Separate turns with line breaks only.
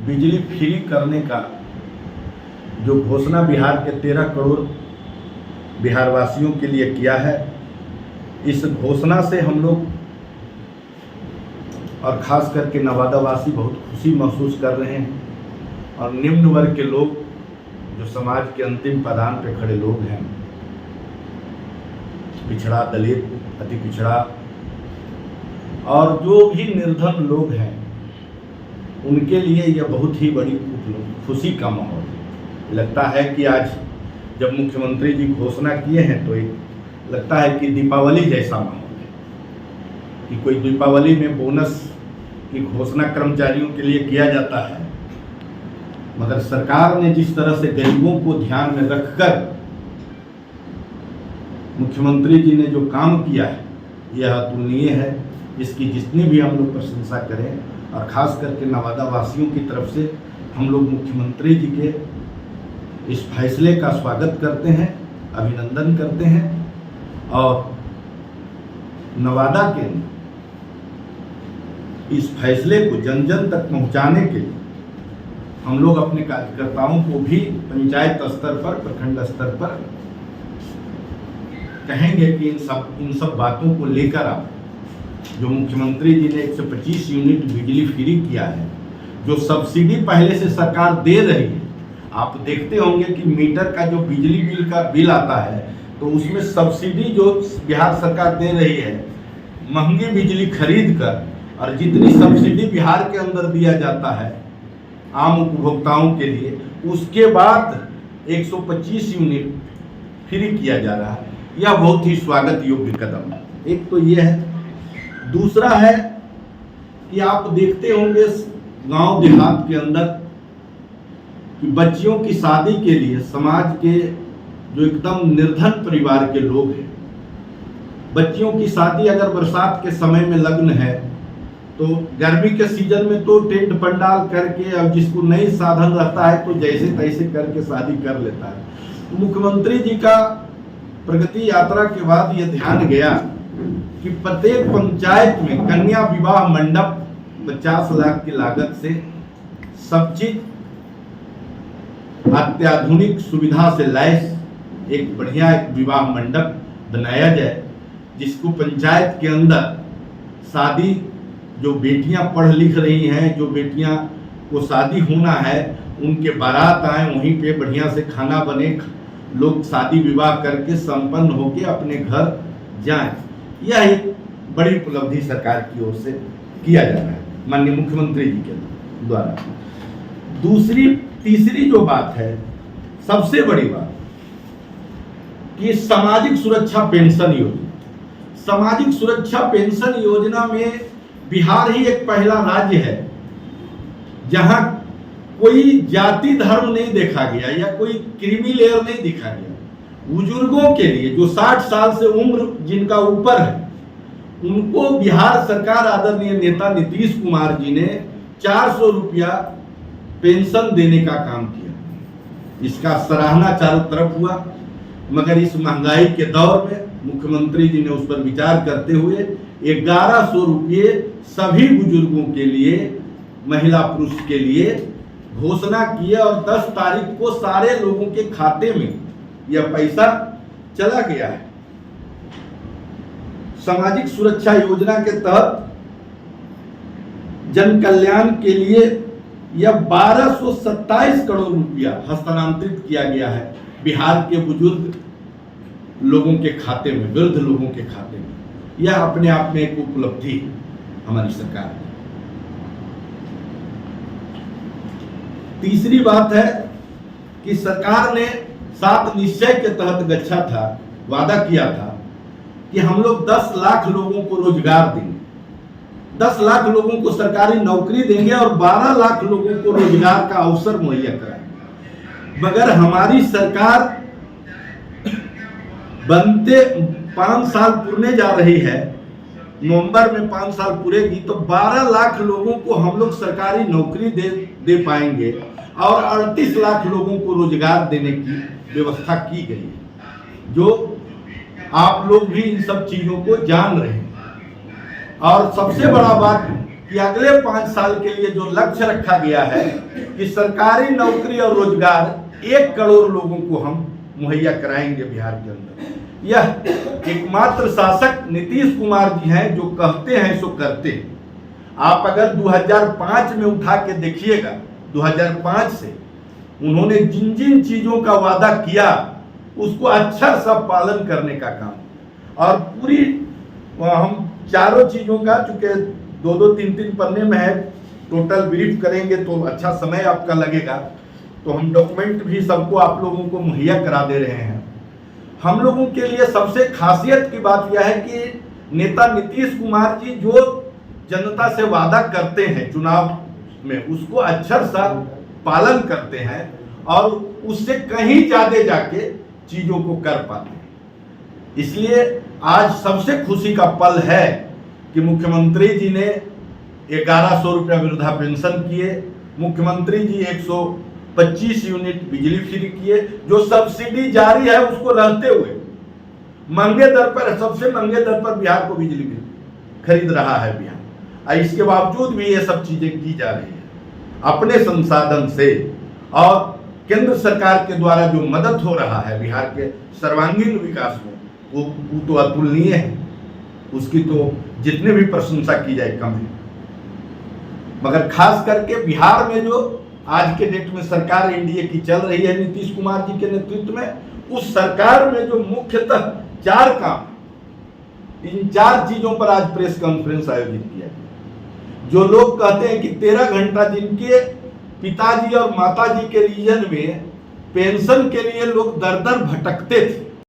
बिजली फ्री करने का जो घोषणा बिहार के 13 करोड़ बिहारवासियों के लिए किया है, इस घोषणा से हम लोग और ख़ास करके नवादावासी बहुत खुशी महसूस कर रहे हैं। और निम्न वर्ग के लोग जो समाज के अंतिम पायदान पे खड़े लोग हैं, पिछड़ा, दलित, अति पिछड़ा और जो भी निर्धन लोग हैं, उनके लिए यह बहुत ही बड़ी खुशी का माहौल है। लगता है कि आज जब मुख्यमंत्री जी घोषणा किए हैं तो एक लगता है कि दीपावली जैसा माहौल है कि कोई दीपावली में बोनस की घोषणा कर्मचारियों के लिए किया जाता है, मगर सरकार ने जिस तरह से गरीबों को ध्यान में रखकर मुख्यमंत्री जी ने जो काम किया है, यह अतुलनीय है। इसकी जितनी भी हम लोग प्रशंसा करें और ख़ास करके नवादा वासियों की तरफ से हम लोग मुख्यमंत्री जी के इस फैसले का स्वागत करते हैं, अभिनंदन करते हैं और नवादा के इस फैसले को जन जन तक पहुंचाने के लिए हम लोग अपने कार्यकर्ताओं को भी पंचायत स्तर पर, प्रखंड स्तर पर कहेंगे कि इन सब बातों को लेकर आप जो मुख्यमंत्री जी ने 125 यूनिट बिजली फ्री किया है, जो सब्सिडी पहले से सरकार दे रही है। आप देखते होंगे कि मीटर का जो बिजली बिल का बिल आता है तो उसमें सब्सिडी जो बिहार सरकार दे रही है, महंगी बिजली खरीद कर, और जितनी सब्सिडी बिहार के अंदर दिया जाता है आम उपभोक्ताओं के लिए, उसके बाद 125 यूनिट फ्री किया जा रहा है। यह बहुत ही स्वागत योग्य कदम है। एक तो यह है, दूसरा है कि आप देखते होंगे गांव देहात के अंदर कि बच्चियों की शादी के लिए समाज के जो एकदम निर्धन परिवार के लोग हैं, बच्चियों की शादी अगर बरसात के समय में लग्न है तो गर्मी के सीजन में तो टेंट पंडाल करके, और जिसको नई साधन रहता है तो जैसे तैसे करके शादी कर लेता है। तो मुख्यमंत्री जी का प्रगति यात्रा के बाद यह ध्यान गया कि प्रत्येक पंचायत में कन्या विवाह मंडप 50 लाख की लागत से सब चीज अत्याधुनिक सुविधा से लैस एक बढ़िया एक विवाह मंडप बनाया जाए, जिसको पंचायत के अंदर शादी, जो बेटियां पढ़ लिख रही हैं, जो बेटियां को शादी होना है, उनके बारात आए, वहीं पे बढ़िया से खाना बने, लोग शादी विवाह करके संपन्न होके अपने घर जाएं। यह एक बड़ी उपलब्धि सरकार की ओर से किया जा रहा है माननीय मुख्यमंत्री जी के द्वारा। तीसरी जो बात है, सबसे बड़ी बात, कि सामाजिक सुरक्षा पेंशन योजना। सामाजिक सुरक्षा पेंशन योजना में बिहार ही एक पहला राज्य है जहां कोई जाति धर्म नहीं देखा गया या कोई क्रीमी लेयर नहीं दिखा गया। बुजुर्गों के लिए जो 60 साल से उम्र जिनका ऊपर है, उनको बिहार सरकार आदरणीय नेता नीतीश कुमार जी ने 400 रुपया पेंशन देने का काम किया। इसका सराहना चारों तरफ हुआ, मगर इस महंगाई के दौर में मुख्यमंत्री जी ने उस पर विचार करते हुए 1100 रुपये सभी बुजुर्गों के लिए, महिला पुरुष के लिए घोषणा की और 10 तारीख को सारे लोगों के खाते में यह पैसा चला गया है। सामाजिक सुरक्षा योजना के तहत जन कल्याण के लिए यह 1227 करोड़ रुपया हस्तांतरित किया गया है बिहार के बुजुर्ग लोगों के खाते में, वृद्ध लोगों के खाते में। यह अपने आप में एक उपलब्धि हमारी सरकार है। तीसरी बात है कि सरकार ने 7 निश्चय के तहत गच्छा था, वादा किया था कि हम लोग 10 लाख लोगों को रोजगार देंगे, 10 लाख लोगों को सरकारी नौकरी देंगे और 12 लाख लोगों को रोजगार का अवसर मुहैया कराएंगे। मगर हमारी सरकार बनते 5 साल पूरने जा रही है, नवंबर में 5 साल पूरेगी, तो 12 लाख लोगों को हम लोग सरकारी नौकरी दे पाएंगे और 38 लाख लोगों को रोजगार देने की व्यवस्था की गई है, जो आप लोग भी इन सब चीजों को जान रहे हैं। और सबसे बड़ा बात कि अगले 5 साल के लिए जो लक्ष्य रखा गया है कि सरकारी नौकरी और रोजगार 1 करोड़ लोगों को हम मुहैया कराएंगे बिहार के अंदर। यह एकमात्र शासक नीतीश कुमार जी हैं जो कहते हैं सो करते हैं। आप अगर 2005 में उठा के देखिएगा, 2005 से उन्होंने जिन जिन चीजों का वादा किया उसको अच्छा सा पालन करने का काम, और पूरी हम चारों चीजों का, चूंकि 2-2, 3-3 पन्ने में है, टोटल ब्रीफ करेंगे तो अच्छा समय आपका लगेगा, तो हम डॉक्यूमेंट भी सबको आप लोगों को मुहैया करा दे रहे हैं। हम लोगों के लिए सबसे खासियत की बात यह है कि नेता नीतीश कुमार जी जो जनता से वादा करते हैं चुनाव में उसको अक्षर सा पालन करते हैं और उससे कहीं ज्यादा जाके चीजों को कर पाते हैं। इसलिए आज सबसे खुशी का पल है कि मुख्यमंत्री जी ने 1100 रुपया वृद्धा पेंशन किए, मुख्यमंत्री जी 125 यूनिट बिजली फ्री किए, जो सब्सिडी जारी है उसको रहते हुए महंगे दर पर, सबसे महंगे दर पर बिहार को बिजली खरीद रहा है बिहार। इसके बावजूद भी ये सब चीजें की जा रही है अपने संसाधन से, और केंद्र सरकार के द्वारा जो मदद हो रहा है बिहार के सर्वांगीण विकास में वो तो अतुलनीय है, उसकी तो जितने भी प्रशंसा की जाए कम है। मगर खास करके बिहार में जो आज के डेट में सरकार एनडीए की चल रही है नीतीश कुमार जी के नेतृत्व में, उस सरकार में जो मुख्यतः 4 काम, इन 4 चीजों पर आज प्रेस कॉन्फ्रेंस आयोजित किया गया। जो लोग कहते हैं कि 13 घंटा जिनके पिताजी और माताजी के रीजन में पेंशन के लिए लोग दर दर भटकते थे,